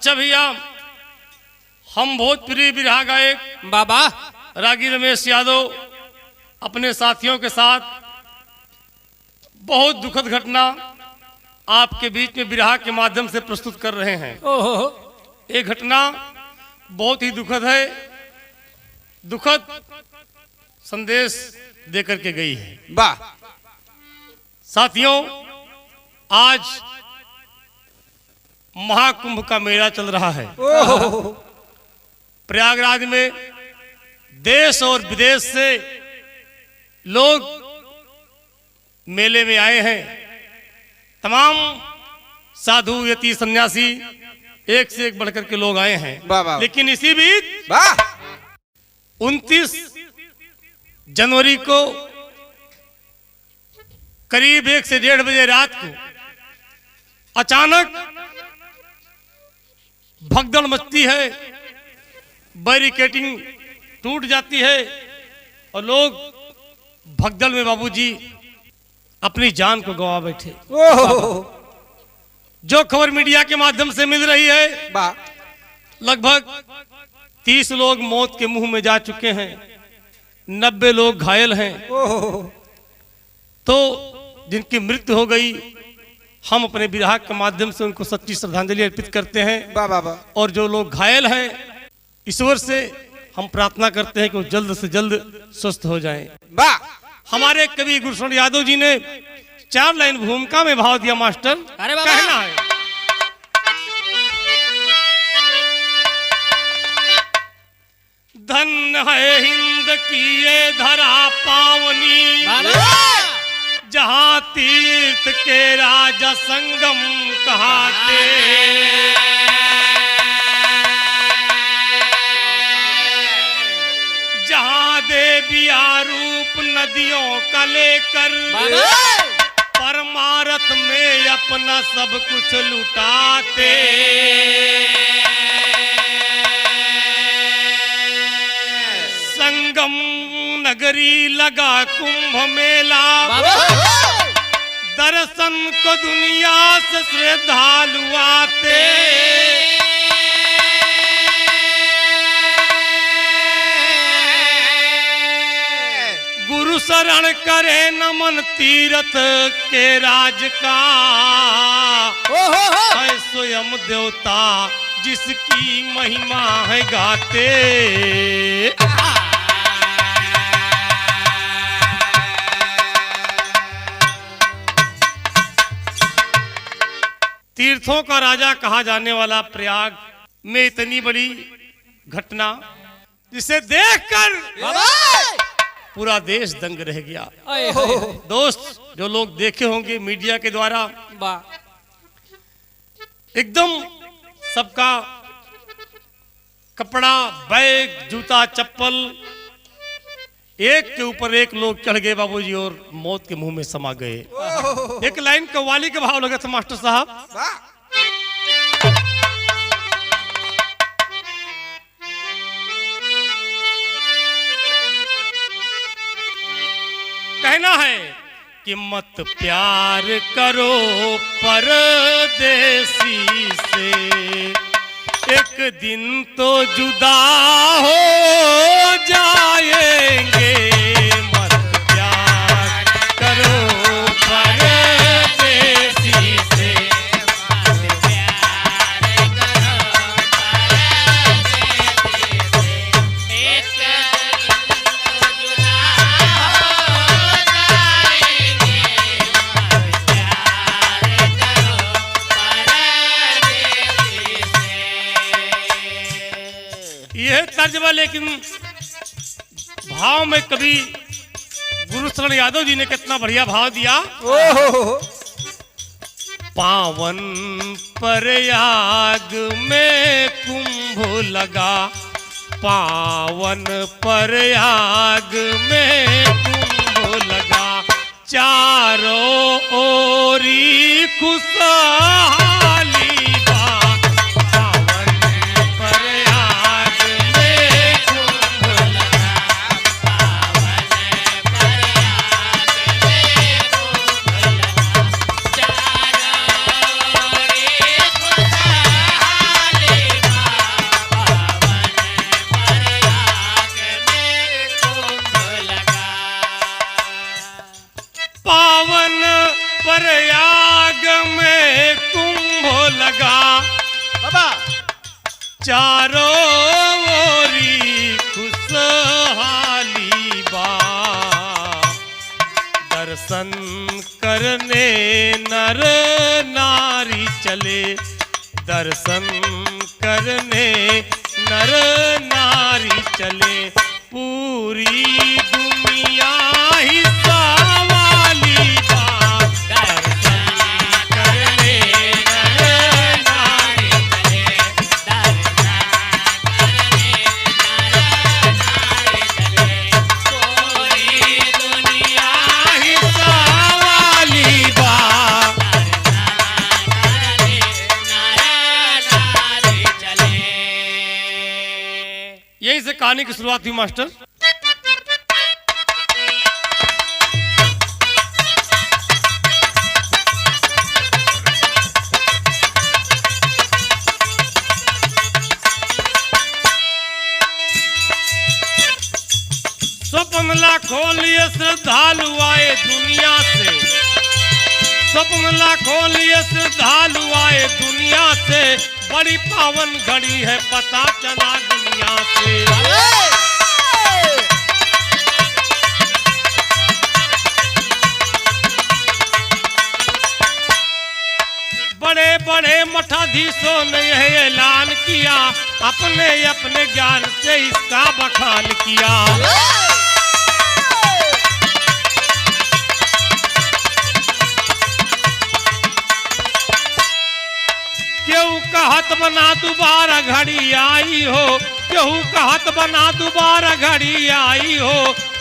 अच्छा भैया, हम भोजपुरी बिरहा गायक बाबा रागी रमेश यादव अपने साथियों के साथ बहुत दुखद घटना आपके बीच में बिरहा के माध्यम से प्रस्तुत कर रहे हैं। ओहो, ये घटना बहुत ही दुखद है, दुखद संदेश देकर के गई है। वाह साथियों, आज महाकुंभ का मेला चल रहा है। ओहो, प्रयागराज में देश और विदेश से लोग मेले में आए हैं। तमाम साधु यति सन्यासी एक से एक बढ़कर के लोग आए हैं। वाह वाह, लेकिन इसी बीच वाह 29 जनवरी को करीब 1 से 1:30 बजे रात को अचानक भगदड़ मचती है, बैरिकेटिंग टूट जाती है और लोग भगदड़ में बाबूजी अपनी जान को गंवा बैठे। ओहो, जो खबर मीडिया के माध्यम से मिल रही है, वाह लगभग 30 लोग मौत के मुंह में जा चुके हैं, 90 लोग घायल हैं। ओहो, तो जिनकी मृत्यु हो गई, हम अपने बिरहा के माध्यम से उनको सच्ची श्रद्धांजलि अर्पित करते हैं। वाह वाह, और जो लोग घायल हैं, ईश्वर से हम प्रार्थना करते हैं कि वो जल्द से जल्द स्वस्थ हो जाएं। वाह। हमारे कवि गुरुशरण यादव जी ने 4 लाइन भूमिका में भाव दिया मास्टर। अरे बाबा। कहना है, धन्य है हिंद की ये धरा पावनी, जहाँ तीर्थ के राजा संगम कहाते। जहाँ देविया रूप नदियों का लेकर परमारथ में अपना सब कुछ लुटाते। संगम नगरी लगा कुंभ मेला, दर्शन को दुनिया से श्रद्धालु आते। गुरु शरण करे नमन तीरथ के राज का, है स्वयं देवता जिसकी महिमा है गाते। तीर्थों का राजा कहा जाने वाला प्रयाग में इतनी बड़ी घटना, जिसे देखकर पूरा देश दंग रह गया। दोस्त, जो लोग देखे होंगे मीडिया के द्वारा, एकदम सबका कपड़ा, बैग, जूता, चप्पल एक के ऊपर एक लोग चढ़ गए बाबूजी और मौत के मुंह में समा गए। एक लाइन कव्वाली के भाव लगे थे मास्टर साहब। कहना है कि मत प्यार करो परदेसी से, एक दिन तो जुदा हो जाएंगे। मत प्यार करो परदेसी से, मत प्यार करो परदेसी से, एक दिन तो जुदा हो जाएंगे। मत प्यार करो परदेसी से। यह तर्जमा, लेकिन भाव में कभी गुरुशरण यादव जी ने कितना बढ़िया भाव दिया। पावन प्रयाग में कुंभ लगा, पावन प्रयाग में कुंभ लगा, चारों ओरी खुशहाली। प्रयाग में कुंभ लगा बाबा चारों ओरी खुशहाली बा दर्शन करने नर नारी चले दर्शन करने नर नारी चले पूरी दुनिया ही सवाली बा दर्शन करने नर नारी चले पूरी दुनिया ही सवाली बा यहीं से कहानी की शुरुआत हुई मास्टर। स्वप्न ला खोलिए श्रद्धालु आए दुनिया से स्वप्न ला खोलिए श्रद्धालु आए दुनिया से बड़ी पावन घड़ी है पता चला दुनिया से बड़े बड़े मठाधीशों ने यह ऐलान किया अपने अपने ज्ञान से इसका बखान किया केहू कहत बना दोबारा घड़ी आई हो केहू कहत बना दोबारा घड़ी आई हो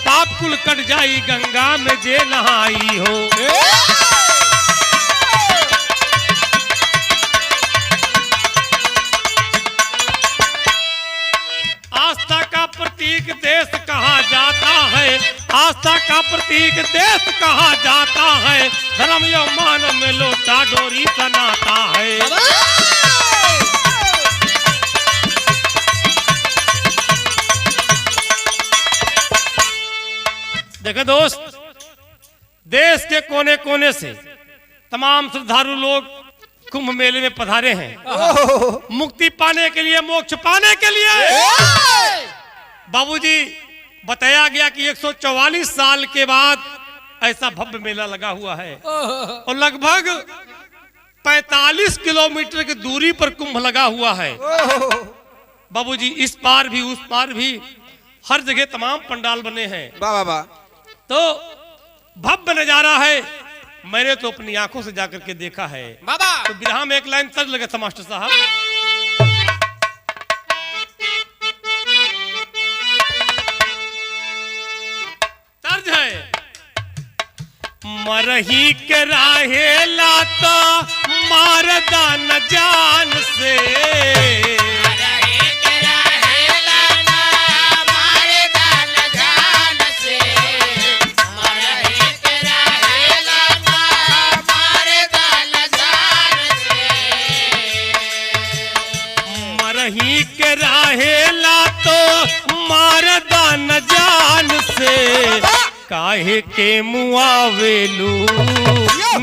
पाप कुल कट जाई गंगा में जे नहाई हो आस्था का प्रतीक देश कहा जाता है आस्था का प्रतीक देश कहा जाता है धर्म या मानव में लोटा डोरी का नाता है देखो दोस्त देश के कोने कोने से तमाम श्रद्धालु लोग कुंभ मेले में पधारे हैं मुक्ति पाने के लिए मोक्ष पाने के लिए बाबूजी बताया गया कि 144 साल के बाद ऐसा भव्य मेला लगा हुआ है और लगभग 45 किलोमीटर की दूरी पर कुंभ लगा हुआ है बाबूजी इस पार भी उस पार भी हर जगह तमाम पंडाल बने हैं बाबा तो भव्य नजारा है मैंने तो अपनी आंखों से जाकर के देखा है बाबा तो बिरहा में एक लाइन तर्ज लगा था मास्टर साहब तर्ज है मरही के राहे लाता मारदा न जान से ही के राहेला तो मारदा न जान से काहे के मुआवेलू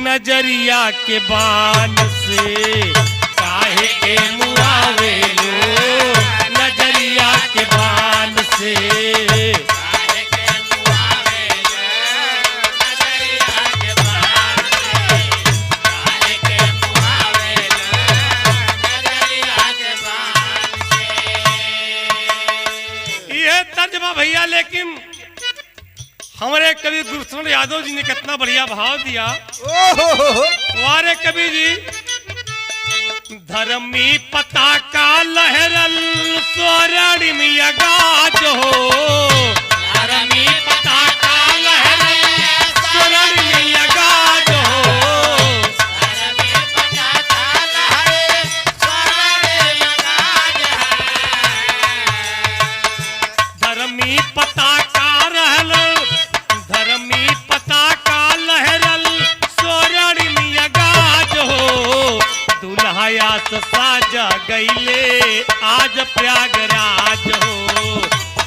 नजरिया के बान से काहे के मुआवेलू नजरिया के बान से भैया लेकिन हमारे कवि गुरुशरण यादव जी ने कितना बढ़िया भाव दिया वारे कवि जी धर्मी पताका लहरल स्वर्णिम गाज हो धर्मी पताका लहरल स्वर्णिम गाज हो धर्मी पताका रहल धर्मी पताका लहरल स्वर्णिम गाज हो दुल्हाया साजा गईले आज प्रयागराज हो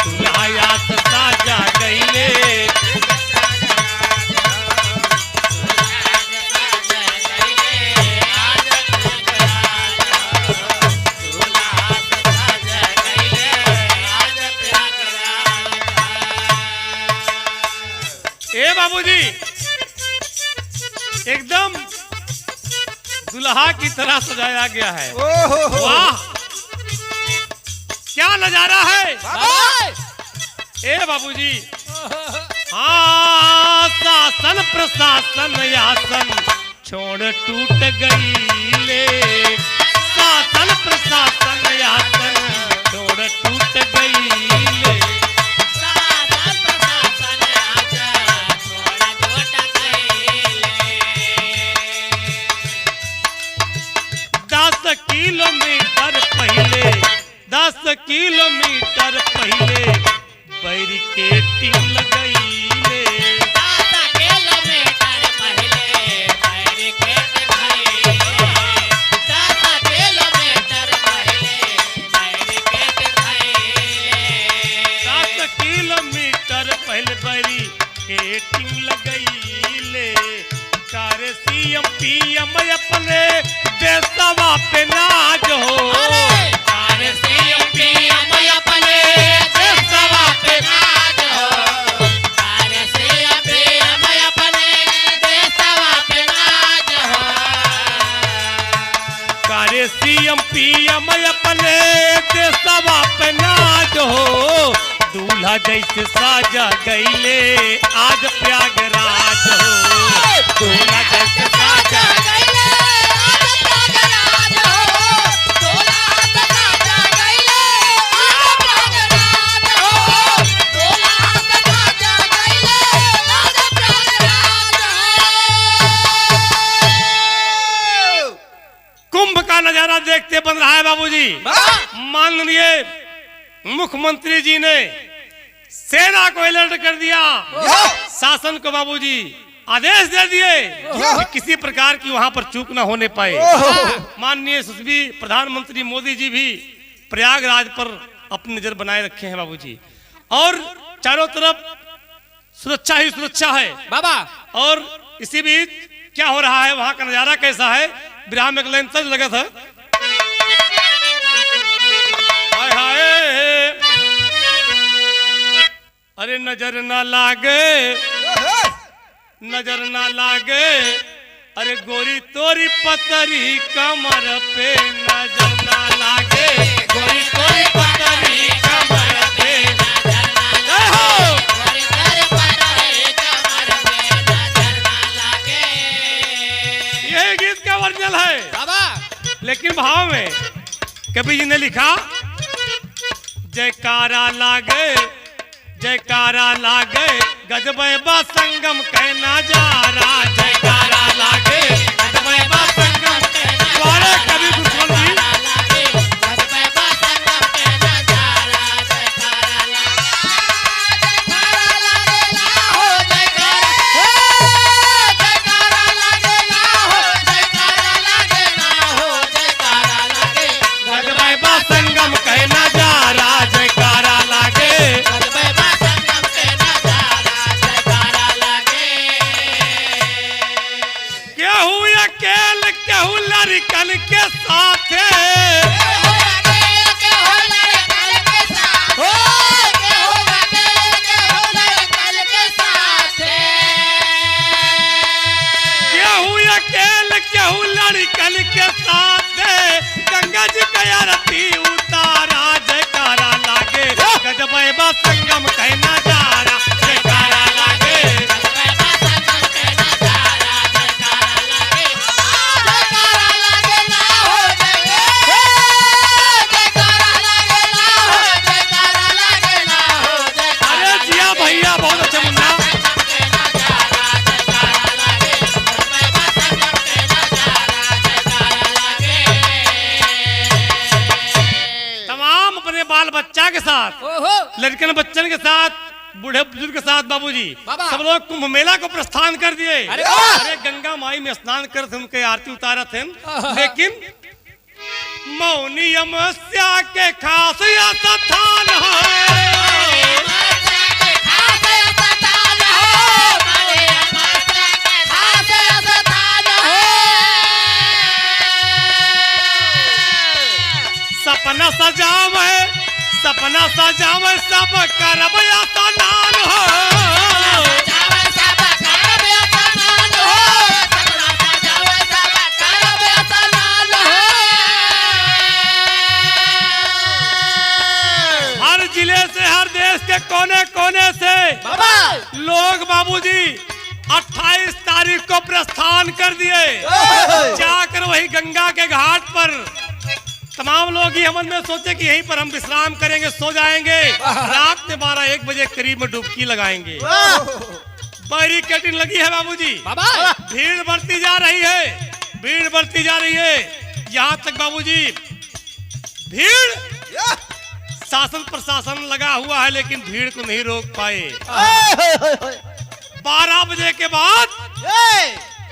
दुल्हाया साजा गईले बाबूजी एकदम दुल्हा की तरह सजाया गया है। वाह क्या नजारा है ए बाबूजी। हाँ शासन प्रशासन यासन छोड़ टूट गई ले, शासन प्रशासन यासन छोड़ टूट गई ले। किलोमीटर पहले 10 किलोमीटर पहले बैरिकेडिंग लगाई ले, 10 किलोमीटर पहले बैरिकेडिंग लगाई ले, 10 किलोमीटर पहले बैरिकेडिंग लगाई ले, 10 किलोमीटर पहले बैरिकेडिंग लगाई ले। कार सीएम पीएम अपने देशवा पे नाज हो, कार सीएम पीएम अपने देशवा पे नाज हो, कार सीएम पीएम अपने देशवा पे नाज हो, कार सीएम पीएम अपने देशवा पे नाज हो। दूल्हा जैसे साजा गईले आज प्रयागराज हो, दूल्हा जैसे साजा गईले आज प्रयागराज हो, दूल्हा साजा गईले आज प्रयागराज हो, दूल्हा साजा गईले आज प्रयागराज हो। कुंभ का नजारा देखते बन रहा है बाबूजी। माननीय मुख्यमंत्री जी ने सेना को अलर्ट कर दिया, शासन को बाबूजी आदेश दे दिए कि किसी प्रकार की वहां पर चूक ना होने पाए। माननीय यशस्वी प्रधानमंत्री मोदी जी भी प्रयागराज पर अपनी नजर बनाए रखे हैं बाबूजी, और चारों तरफ सुरक्षा ही सुरक्षा है बाबा। और इसी बीच क्या हो रहा है, वहां का नजारा कैसा है, विराम में एक लाइन तज लगा था। हाय हाय अरे नजर ना लागे, नजर ना लागे, अरे गोरी तोरी पतरी कमर पे नजर ना लागे, गोरी तोरी पतरी कमर पे नजर ना लागे, गोरी तोरी पतरी कमर पे नजर ना लागे। यही गीत का वर्जन है बाबा। लेकिन भाव में कवि जी ने लिखा, जयकारा लागे, जयकारा लागे, गजबे बा संगम कहना जा रहा, जयकारा लागे, गजबे बा संगम कहना कवि दुश्मन जी। गजबे बा संगम कहना जा रहा, जयकारा लागे ना हो, जयकारा लागे ना हो, जयकारा लागे ना हो, जयकारा लागे, गजबे बा संगम कहना जा रहा, जयकारा लागे, गजबे बा संगम कहना जा रहा, जयकारा लागे। केहू अकेल केहू लड़कन के साथ, केहू लड़कन के साथ, गंगा जी का आरती उतारा, जयकारा लागे, गजबे बा संगम कहना जा रहा, जयकारा लागे, अरे जिया भैया बहुत अच्छा मुन्ना। तमाम अपने बाल बच्चा के साथ, लड़कन बच्चन के साथ, बूढ़े बुजुर्ग के साथ बाबूजी बाबा। सब लोग कुंभ मेला को प्रस्थान कर दिए। अरे वाह। अरे गंगा माई में स्नान कर थे, उनके आरती उतारा थे, लेकिन मौनी अमावस्या के खास या स्थान है, सपना सजावे, सपना सजावे, सब करब या स्नान हो, देश के कोने कोने से बाबा लोग बाबूजी 28 तारीख को प्रस्थान कर दिए। जाकर वही गंगा के घाट पर तमाम लोग ही हमन में सोचे कि यहीं पर हम विश्राम करेंगे, सो जाएंगे। रात में 12-1 बजे करीब में डुबकी लगाएंगे। बैरिकेडिंग लगी है बाबूजी। बाबा भीड़ बढ़ती जा रही है, भीड़ बढ़ती जा रही है। यहाँ तक बाबूजी भीड़, शासन प्रशासन लगा हुआ है लेकिन भीड़ को नहीं रोक पाए। 12 बजे के बाद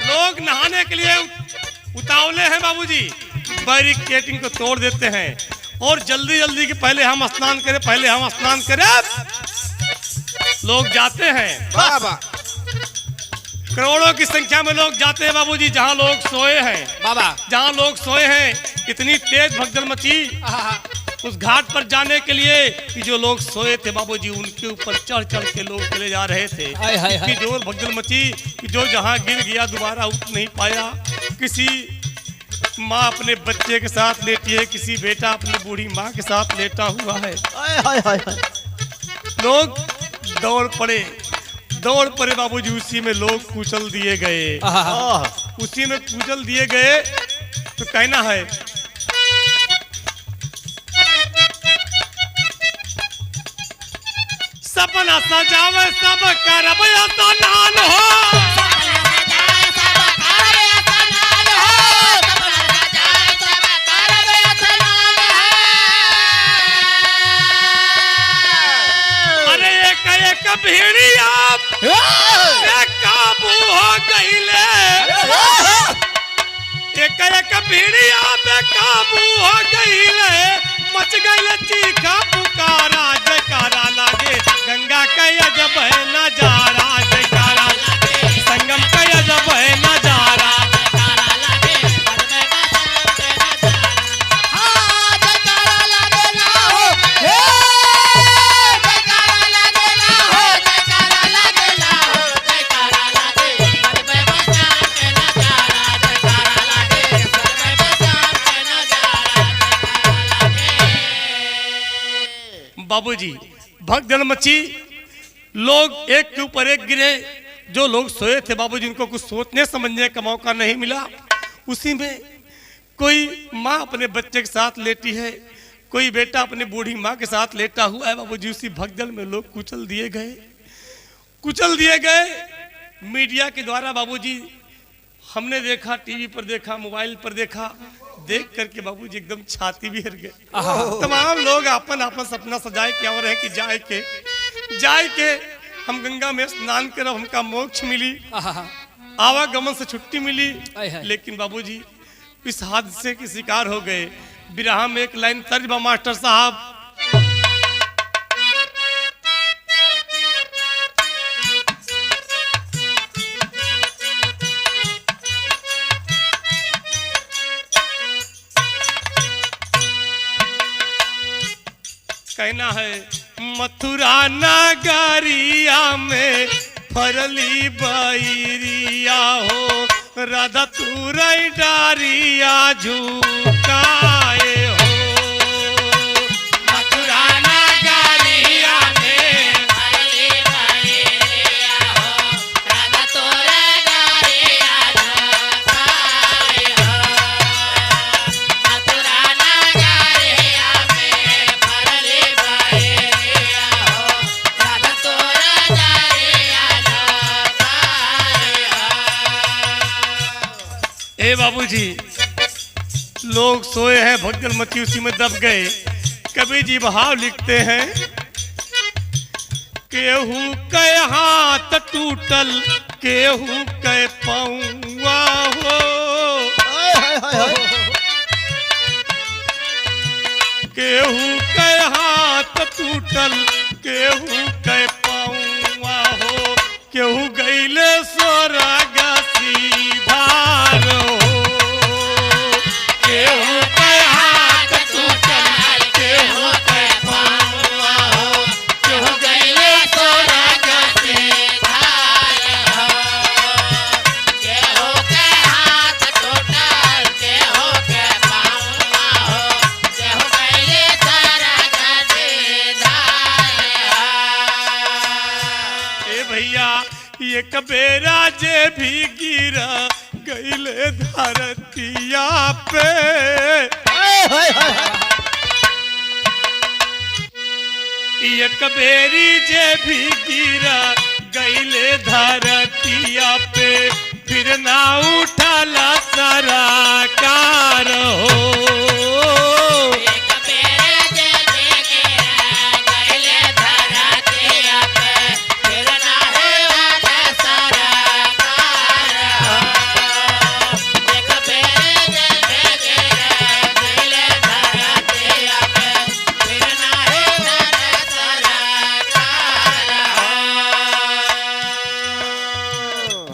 लोग नहाने के लिए उतावले हैं बाबूजी, बैरिकेडिंग को तोड़ देते हैं और जल्दी जल्दी कि पहले हम स्नान करें, पहले हम स्नान करें। लोग जाते हैं, बाबा करोड़ों की संख्या में लोग जाते हैं बाबूजी जहां लोग सोए हैं। बाबा जहां लोग सोए हैं इतनी तेज भगदड़ मची उस घाट पर जाने के लिए कि जो लोग सोए थे बाबूजी उनके ऊपर चढ़ चढ़ के लोग चले जा रहे थे। इतनी जोर भगदड़ मची कि जो जहां गिर गया दोबारा उठ नहीं पाया। किसी माँ अपने बच्चे के साथ लेटी है, किसी बेटा अपनी बूढ़ी माँ के साथ लेटा हुआ है। लोग दौड़ पड़े बाबूजी, उसी में लोग कुचल दिए गए। उसी में कुचल दिए गए तो कहना है सपना सजावे सब करब स्नान हो। अरे एक भेड़िया काबू हो गईले, एक भेड़िया पे काबू हो गईले, मच गईले चीखा पुकारा जयकारा लागे गंगा का अजब है नजारा, जयकारा लागे संगम का अजब है नजारा। बाबूजी भगदड़ मची, लोग एक के ऊपर एक गिरे। जो लोग सोए थे बाबूजी उनको कुछ सोचने समझने का मौका नहीं मिला। उसी में कोई माँ अपने बच्चे के साथ लेटी है, कोई बेटा अपनी बूढ़ी माँ के साथ लेटा हुआ है बाबूजी। उसी भगदड़ में लोग कुचल दिए गए। मीडिया के द्वारा बाबूजी हमने देखा, टीवी पर देखा, मोबाइल पर देखा, देख करके बाबूजी एकदम छाती भी हिल गए। तमाम लोग अपन सपना सजाए के और है कि जाए के हम गंगा में स्नान कर हमका मोक्ष मिली, आवागमन से छुट्टी मिली। लेकिन बाबूजी इस हादसे के शिकार हो गए। बिरहा में एक लाइन तर्ज मास्टर साहब, कहना है मथुरा नगरिया में फरली बैरिया हो, राधा तुरई डारिया झुकाए हो। मथुरा नगरिया में फरली बैरिया हो, राधा तुरई डारिया झुकाए हो। मथुरा नगरिया में फरली बैरिया हो, राधा तुरई डारिया झुकाए हो। ए बाबूजी लोग सोए हैं, भगदड़ मची उसी में दब गए। कवि जी भाव लिखते हैं, केहू के हाथ टूटल, केहू के पौआ हो, केहू के हाथ टूटल, केहू के पौआ हो, केहू गईले स्वर्ग सीधार हो। केहू के हाथ टूटल, केहू के पौआ हो, केहू गईले स्वर्ग सीधार हो। केहू के हाथ टूटल, केहू के पौआ हो, केहू गईले स्वर्ग सीधार हो। भैया एक बेरा जे भी गिरा गईले धरतिया पे। एक बेरी जे भी गिरा गईले धरतिया पे फिर ना उठाला सराकार हो।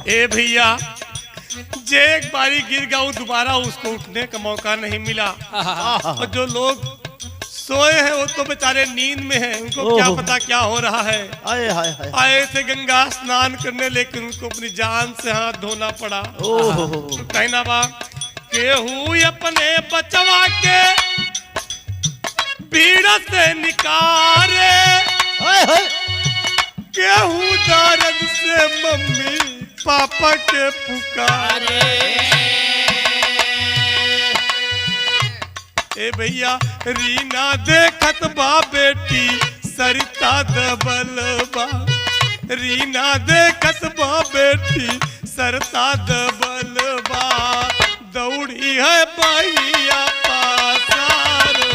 ए भैया जे एक बारी गिर गया वो दोबारा उसको उठने का मौका नहीं मिला। और जो लोग सोए हैं वो तो बेचारे नींद में हैं, उनको क्या पता क्या हो रहा है। आए थे गंगा स्नान करने लेकिन उनको अपनी जान से हाथ धोना पड़ा। कहना बा केहू अपने बचवा के भीड़ से निकारे, केहू दर्द से मम्मी पापा के पुकारे। ए भैया रीना देखत बा बेटी सरिता दबलबा, रीना देखत बा बेटी सरिता दबलबा, दौड़ी है भैया पासारो।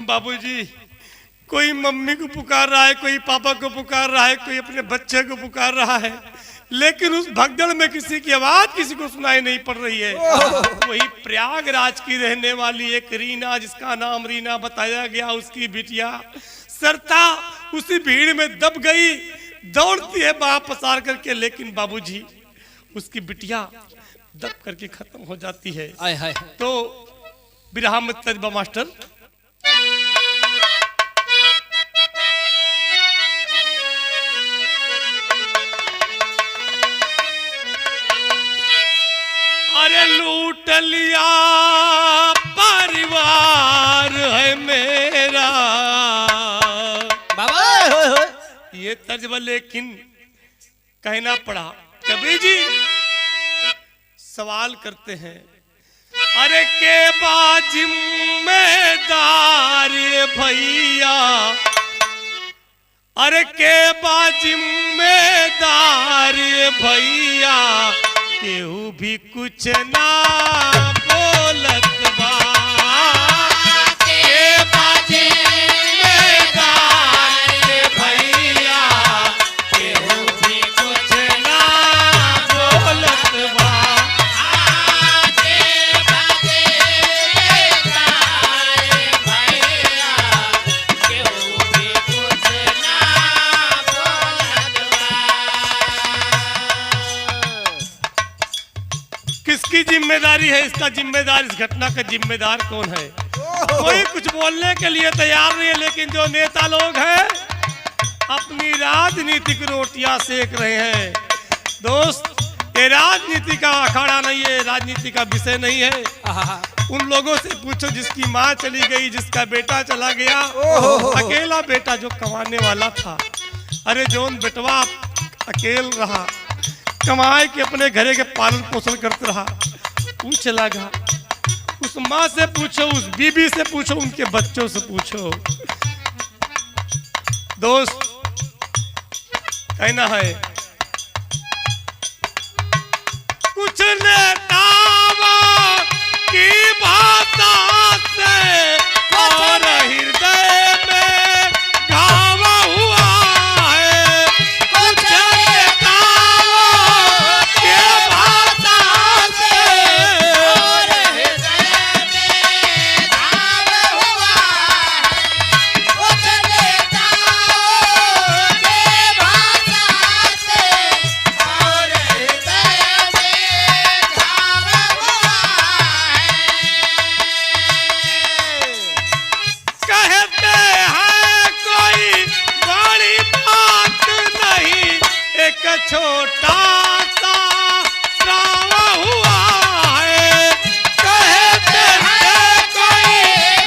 बाबूजी कोई मम्मी को पुकार रहा है, कोई पापा को पुकार रहा है, कोई अपने बच्चे को पुकार रहा है, लेकिन उस भगदड़ में किसी की आवाज किसी को सुनाई नहीं पड़ रही है। वही प्रयागराज की रहने वाली एक रीना, जिसका नाम रीना बताया गया, उसकी बिटिया सरता उसी भीड़ में दब गई, दौड़ती है बाह पसार करके, लेकिन बाबूजी उसकी बिटिया दब करके खत्म हो जाती है। तो बिरहा में तजबा मास्टर अरे लूट लिया परिवार है मेरा बाबा। ये तर्जबा लेकिन कहना पड़ा। कबीर जी सवाल करते हैं अरे के बा जिम्मेदार भैया, अरे के बा जिम्मेदार भैया, केहू भी कुछ ना बोलत बा, के बा जिम्मेदार भैया, केहू भी कुछ ना बोलत बा। किसकी जिम्मेदारी है इसका जिम्मेदार, इस घटना का जिम्मेदार कौन है? कोई कुछ बोलने के लिए तैयार नहीं है, लेकिन जो नेता लोग हैं अपनी राजनीतिक रोटियां सेक रहे हैं। दोस्त ये राजनीति का अखाड़ा नहीं है, राजनीति का विषय नहीं है। उन लोगों से पूछो जिसकी माँ चली गई, जिसका बेटा चला गया, अकेला बेटा जो कमाने वाला था, अरे जोन बेटवा अकेल रहा, कमाए के अपने घरे के पालन पोषण करते रहा, वो चला गया। उस माँ से पूछो, उस बीबी से पूछो, उनके बच्चों से पूछो। दोस्त कहना है कुछ नेताओं की भाषा से और हृदय में घाव हुआ है, कुछ नेताओं की भाषा से और हृदय में घाव हुआ है, कुछ नेताओं की छोटा सा श्राव हुआ है, कहते हैं कोई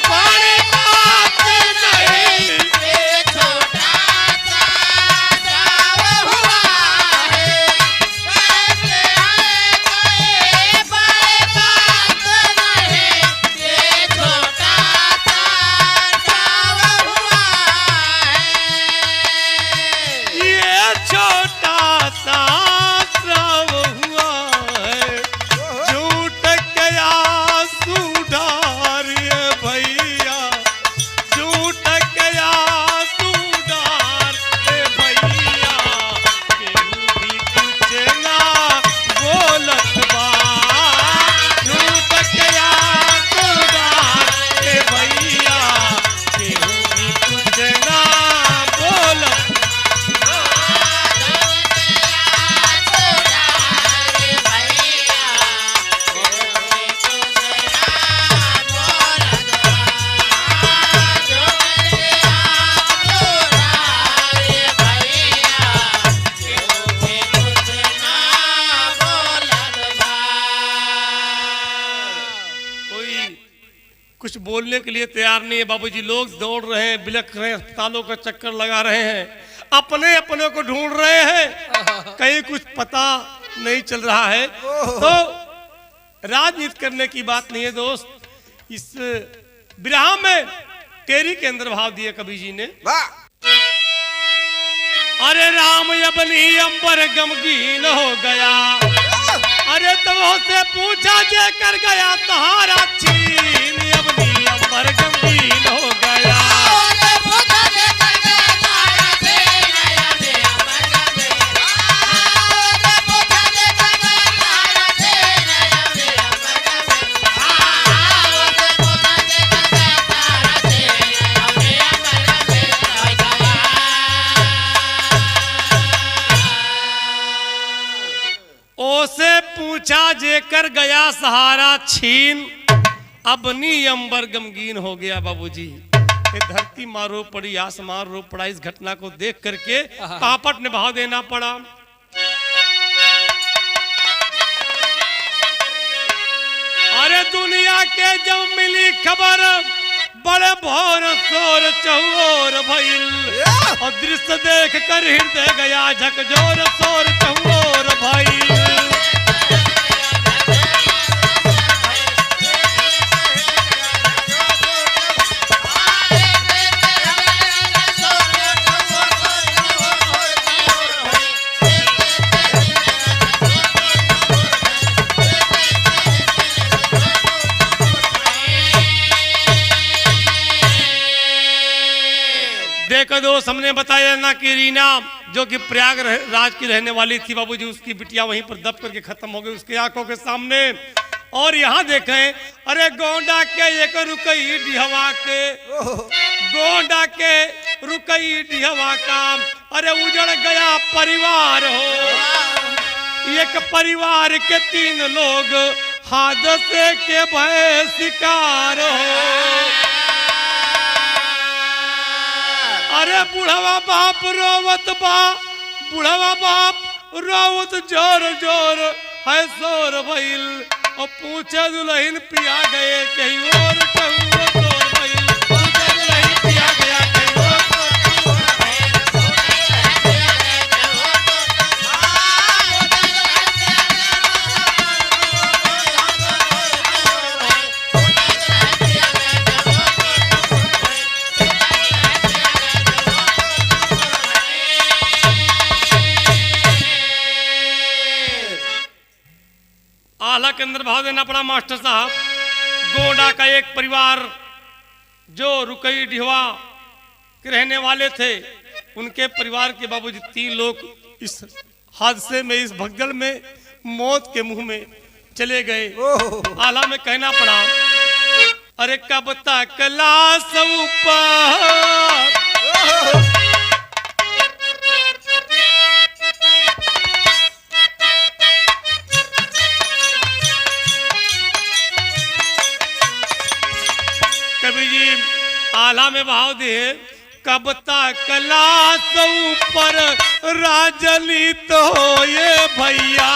बड़ी बात नहीं। ये छोटा सा श्राव हुआ है, कहते हैं कोई बड़ी बात नहीं। ये छोटा सा श्राव हुआ है। ये छोटा सा श्राव हुआ है, झूठ के आंसू ढारिए भैया, झूठ के आंसू ढारिए भैया, केहू भी कुछ ना बोलत बा, झूठ के आंसू ढारिए भैया, केहू भी कुछ ना बोलत। कोई कुछ बोलने के लिए तैयार नहीं है बाबूजी। लोग दौड़ रहे हैं, बिलख रहे हैं, अस्पतालों का चक्कर लगा रहे हैं, अपने अपने को ढूंढ रहे हैं, कहीं कुछ पता नहीं चल रहा है। तो राजनीति करने की बात नहीं है दोस्त। इस विरह में तेरी के अंदर भाव दिए कवि जी ने। अरे राम अपनी अंबर गमगीन हो गया, अरे तो से पूछा जे कर गया सहारा छीन, अपनी अंबर गमगीन हो गया। ओसे पूछा जे कर गया सहारा छीन, अपनी अंबर गमगीन हो गया बाबूजी। ये धरती मारो पड़ी, आसमान रो पड़ा। इस घटना को देख करके पापट ने भाव देना पड़ा। अरे दुनिया के जब मिली खबर, बड़े भोर शोर चहुओर भइल, और दृश्य देख कर हृदय गया झकझोर, शोर चहुओर भइल। देखो दोस्त, हमने बताया ना कि रीना जो कि प्रयागराज की रहने वाली थी बाबूजी, उसकी बिटिया वहीं पर दब करके खत्म हो गई उसकी आंखों के सामने। और यहाँ देखें, अरे गोंडा के एक रुकई डिहवा के, गोंडा के रुकई डिहवा का, अरे उजड़ गया परिवार हो। एक परिवार के 3 लोग हादसे के भय शिकार हो। अरे बुढ़वा बाप रोवत बा, बुढ़वा बाप रोवत जोर जोर है शोर भइल, और पूछे दुल्हन पिया गए कहीं और, कहूँ शोर भइल, पूछे दुल्हन पिया गया कहीं और। आला के अंदर भाव देना पड़ा मास्टर साहब। गोंडा का एक परिवार जो रुकई डिहवा के रहने वाले थे, उनके परिवार के बाबूजी 3 लोग इस हादसे में, इस भगदड़ में मौत के मुंह में चले गए। आला में कहना पड़ा, अरे कब तक लाश ऊपर, कवि जी आला में भाव दिए, कब तक लाश ऊपर राजनी तो ये भैया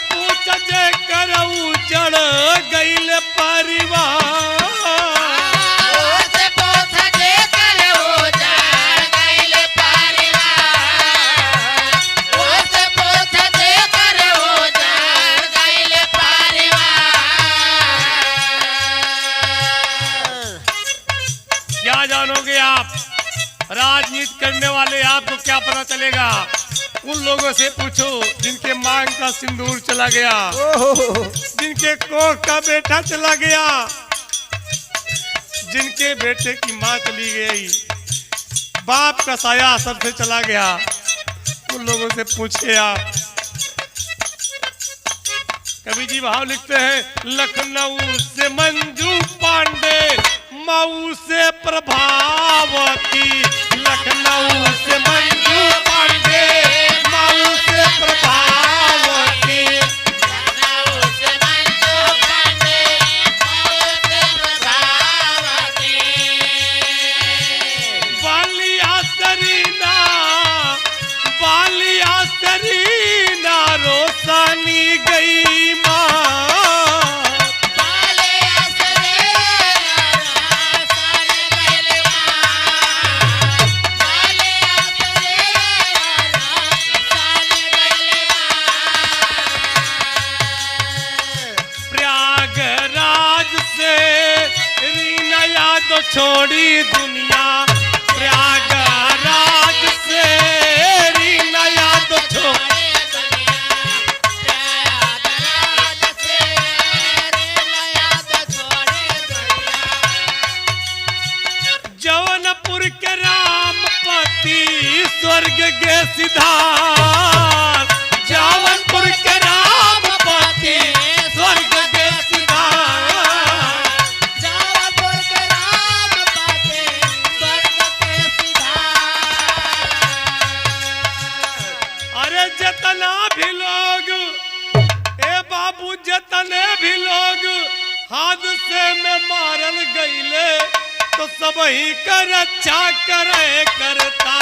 पूछ जे करऊ चढ़ गईल परिवार क्या जानोगे आप? राजनीति करने वाले आपको क्या पता चलेगा? उन लोगों से पूछो जिनके मांग का सिंदूर चला गया, जिनके कोख का बेटा चला गया, जिनके बेटे की मां चली गई, बाप का साया सबसे चला गया। उन लोगों से पूछिए आप। कवि जी भाव लिखते हैं, लखनऊ से मंजू पांडे, मऊ से प्रभावती, लखनऊ से मंजू पांडे, मऊ से प्रभावती, लखनऊ से मंजू पांडे, मऊ से प्रभावती, बालिया सरीना रोसानी गई माँ, तो छोड़ी दुनिया, प्रयागराज से रीना याद तो छोड़ी प्रयागराज से रीना याद छोड़ी जौनपुर के रामपति स्वर्ग के सिद्धार्थ, जौनपुर के रामपति स्वर्ग के सिद्धार्थ, जितना भी लोग बाबू जितने भी लोग हादसे में मारल गईले तो सब ही कर अच्छा करे करता।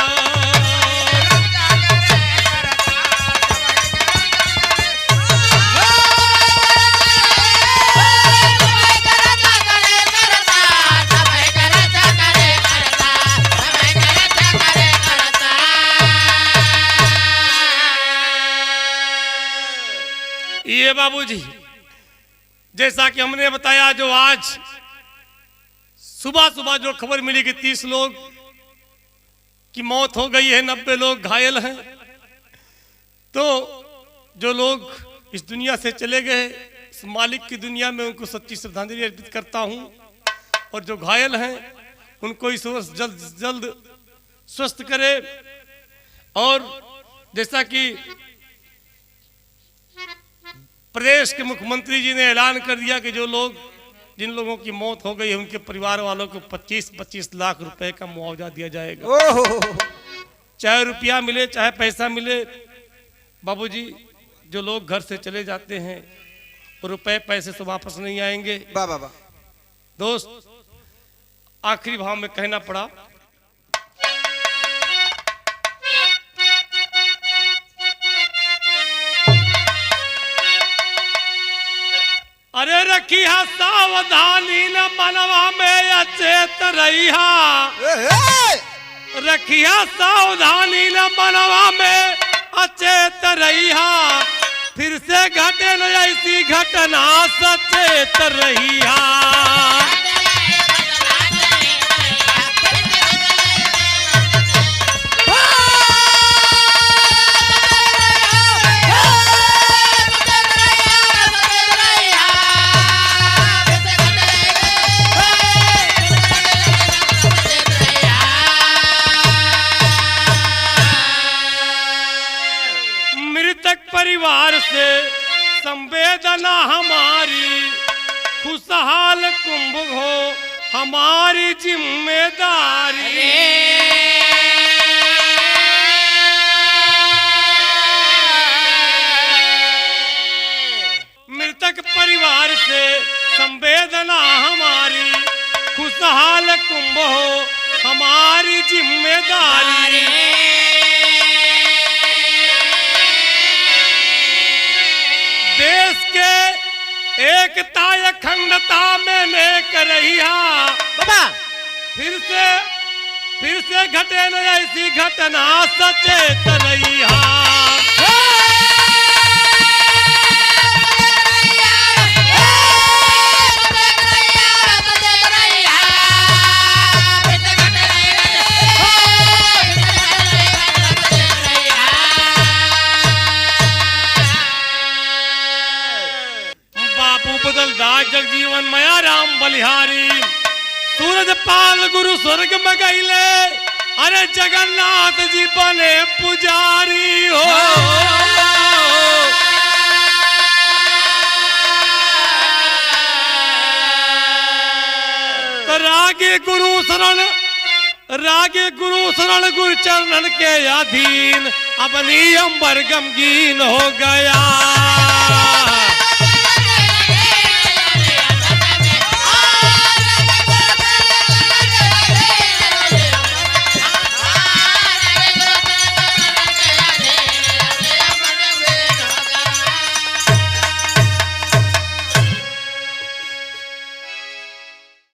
ये बाबूजी जैसा कि हमने बताया, जो आज सुबह सुबह जो खबर मिली कि 30 लोग की मौत हो गई है, 90 लोग घायल हैं, तो जो लोग इस दुनिया से चले गए, इस मालिक की दुनिया में उनको सच्ची श्रद्धांजलि अर्पित करता हूं। और जो घायल हैं उनको इस वर्ष जल्द जल्द स्वस्थ करे। और जैसा कि प्रदेश के मुख्यमंत्री जी ने ऐलान कर दिया कि जो लोग जिन लोगों की मौत हो गई है उनके परिवार वालों को 25-25 लाख रुपए का मुआवजा दिया जाएगा। चाहे रुपया मिले चाहे पैसा मिले। बाबूजी, जो लोग घर से चले जाते हैं वो रुपए पैसे से वापस नहीं आएंगे। वाह। दोस्त, आखिरी भाव में कहना पड़ा, अरे रखिया सावधानी न मनवा में अचेत रहिया, रखिया सावधानी न मनवा में अचेत रहिया, फिर से घटे न ऐसी घटना सचेत रहिया। परिवार से संवेदना हमारी खुशहाल कुंभ हो हमारी जिम्मेदारी। मृतक परिवार से संवेदना हमारी, खुशहाल कुंभ हो हमारी जिम्मेदारी। देश के एकता अखंडता में लेकर रहिया बाबा फिर से घटे न ऐसी घटना, सचेत रहिया। बदलदास जगजीवन मया राम बलिहारी, सूरज पाल गुरु स्वर्ग में गईले, अरे जगन्नाथ जी बने पुजारी हो। तो रागे गुरु शरण गुरु चरणन के अधीन, अब नियम बरगम गीन हो गया।